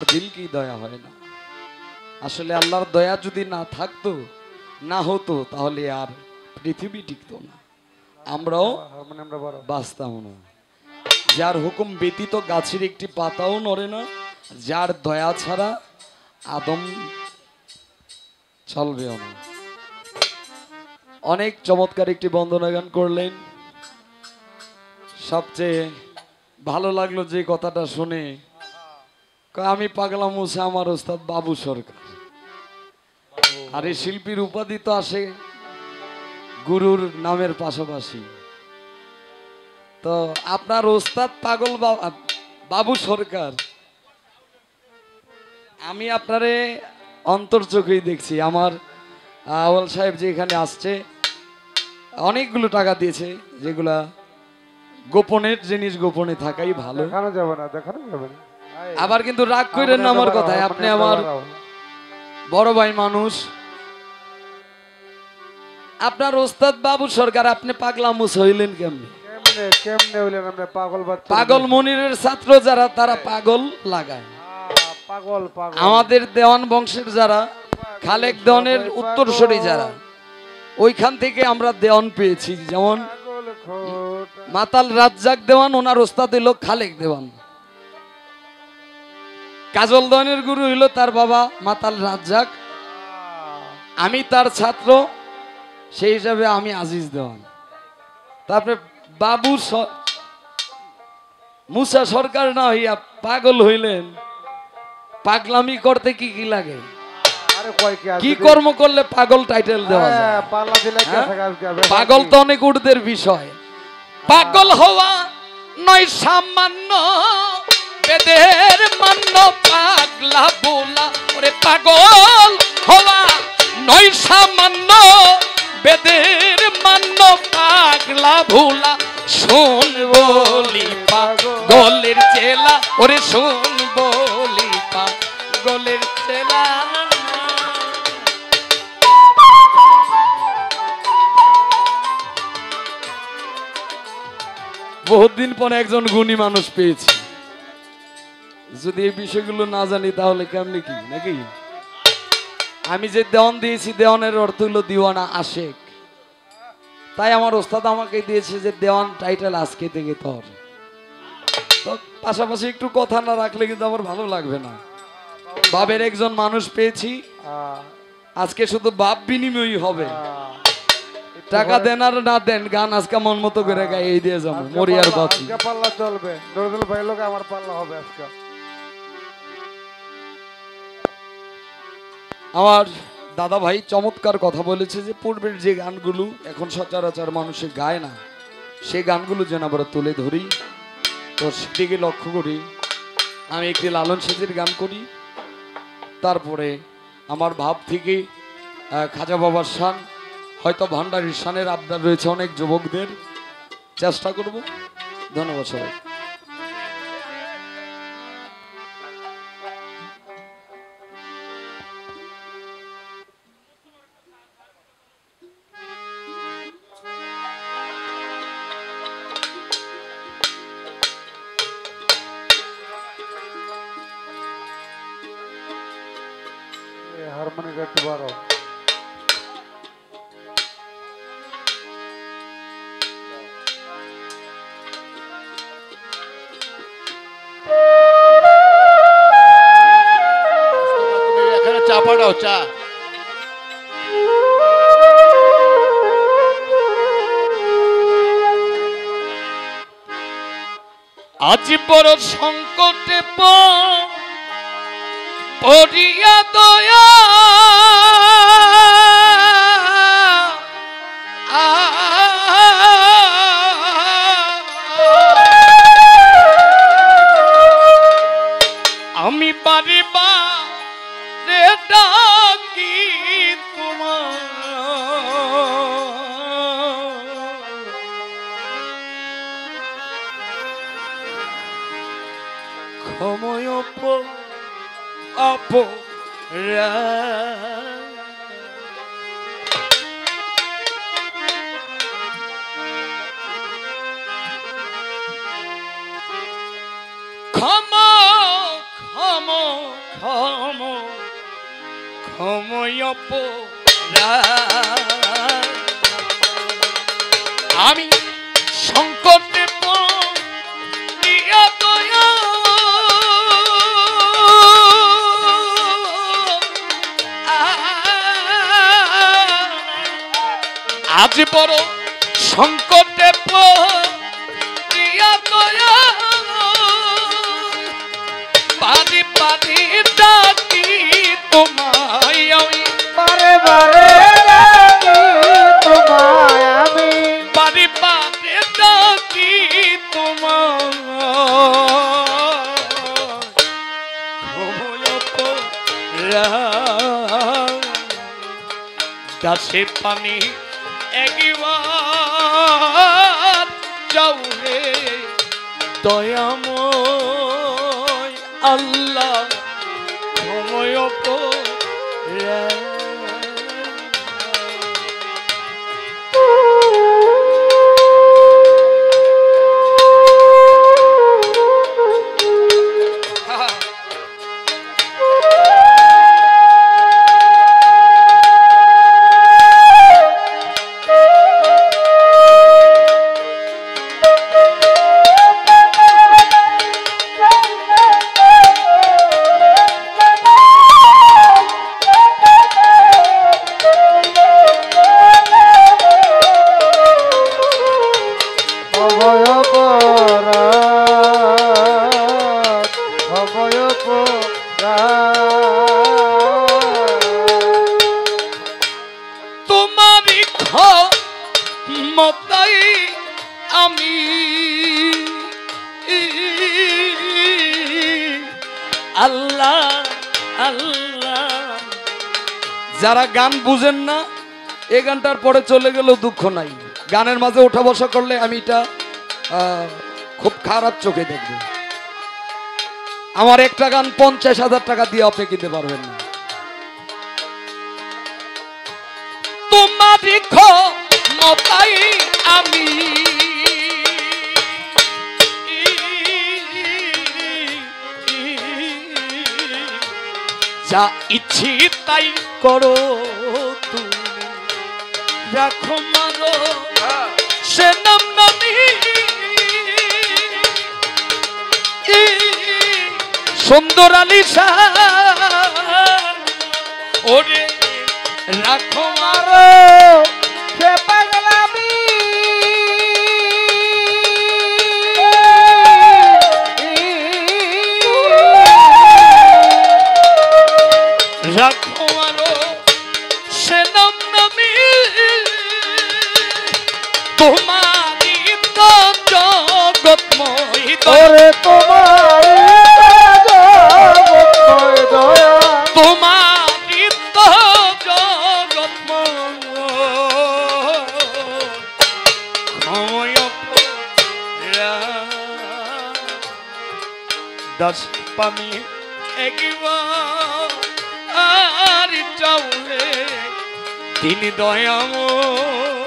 দিল কি দয়া হয় না। আসলে আল্লাহর দয়া যদি না থাকতো, না হতো, তাহলে আর পৃথিবী টিকতো না, আমরাও বাঁচতাম না। যার হুকুম ব্যতীত গাছের একটি পাতাও নড়ে না, যার দয়া ছাড়া আদম চলবেও না। অনেক চমৎকার একটি বন্দনা গান করলেন। সবচেয়ে ভালো লাগলো যে কথাটা শুনে, আমি পাগলা মুসা আমার ওস্তাদ বাবু সরকার। আর এই শিল্পীর উপাধি তো আসে গুরুর নামের পাশাপাশি। তো আপনার ওস্তাদ পাগল বাবু সরকার, আমি আপনারে অন্তর চোখেই দেখছি। আমার আওয়াল সাহেব যে এখানে আসছে, অনেকগুলো টাকা দিয়েছে, যেগুলা গোপনের জিনিস গোপনে থাকাই ভালো। দেখানো যাবে না, দেখানো যাবে না। আবার কিন্তু রাগ করেন না আমার কথায়, আপনি আমার বড় ভাই মানুষ। আপনার ওস্তাদ বাবু সরকার, আপনি পাগলা মুস হইলেন কেমনে? কেমনে হইলেন আপনি? পাগল বাচ্চা, পাগল মনিরের ছাত্র যারা, তারা পাগল লাগায়। পাগল পাগল আমাদের দেওয়ান বংশের যারা, খালেক দেওয়ানের উত্তরসূরি যারা, ওইখান থেকে আমরা দেওয়ান পেয়েছি। যেমন মাতাল রাজ্জাক দেওয়ান, ওনার ওস্তাদ হইল খালেক দেওয়ান। কাজল দেওয়ানের গুরু হইল তার বাবা মাতাল রাজ্জাক, আমি তার ছাত্র, সেই হিসাবে আমি আজিজ দেওয়ান। তারপরে বাবু মুসা সরকার না হইয়া পাগল হইলেন। পাগলামি করতে কি কি লাগে, কি কর্ম করলে পাগল টাইটেল দেওয়া যায়? পাগল তো অনেক ঊর্ধ্বের বিষয়। পাগল হওয়া নয় সামান্য, বেদের মান্য পাগলা বোলা। ওরে পাগল হওয়া নয় সামান্য, বেদের মান্য পাগলা ভোলা। শোন বলি পাগলের চেলা, ওরে শোন বলি পাগলের চেলা। বহুত দিন পরে একজন গুণী মানুষ পেয়েছি। যদি এই বিষয়গুলো না জানি তাহলে কেমনি কি নাকি? আমি যে দেওয়ান দিয়েছি, দেওয়ানের অর্থ হলো দিওয়ানা আশেক। তাই আমার ওস্তাদ আমাকে দিয়েছে যে দেওয়ান টাইটেল আজকে থেকে তোর। তো পাশাপাশি একটু কথা না রাখলে কিন্তু আমার ভালো লাগবে না। বাবের একজন মানুষ পেয়েছি, আজকে শুধু বাপ বিনিময়ই হবে। টাকা দেন আর না দেন, গান আজকে মন মতো করে গায়ে এই দিয়ে যাবো। মরিয়ার বাতি পাল্লা চলবে, নজরুল ভাই লোক আমার পাল্লা হবে আজকে। আমার দাদা ভাই চমৎকার কথা বলেছে যে পূর্বের যে গানগুলো এখন সচরাচর মানুষে গায় না, সেই গানগুলো যেন আমরা তুলে ধরি। তো সেদিকে লক্ষ্য করি আমি একটি লালন সেজের গান করি। তারপরে আমার ভাব থেকে খাজা বাবার শান, হয়তো ভান্ডারির শানের আবদার রয়েছে অনেক যুবকদের, চেষ্টা করব। ধন্যবাদ সবাই। হারমোনিয়াম একটু বাড়াও। এখানে চা পাঠাও, চা। আজ বড় সংকটে পড়িয়া দয়া আমি বারে বারে ডাকি তোমার, ক্ষময় অপরা ক্ষমা ক্ষমা ক্ষম ক্ষময়প আমি সংকটে পড়িয়া দয়া আজ বড় সংকটে পড়িয়া দয়া পানি পানি ডাকি তোমায় আমি বারে বারে ডাকি তোমায় আমি পানি পানি ডাকি তোমায় দাসে পানি একবার যাওরে দয়াময় আল্লাহ সময় তোমারই ক্ষমতাই আমি আল্লাহ আল্লাহ। যারা গান বুঝেন না এই গানটার পরে চলে গেলেও দুঃখ নাই, গানের মাঝে ওঠা বসা করলে আমি এটা খুব খারাপ চোখে দেখব। আমার একটা গান 50,000 টাকা দিয়ে আপনি কিনতে পারবেন না। তোমারই ক্ষমতাই আমি যা ইচ্ছে তাই করো তুমি, রাখো মারো সে নাম নামি সুন্দর আলিশা ওরে রাখো মারো সে পাগলামি রাখো মারো সে নাম নামি তোমারই তো জগৎময় ওরে তোমার জগৎময় দয়া তোমারই তো জগৎময় ক্ষময় দাস পামি একবার আর চাউলে তিনি দয়াময়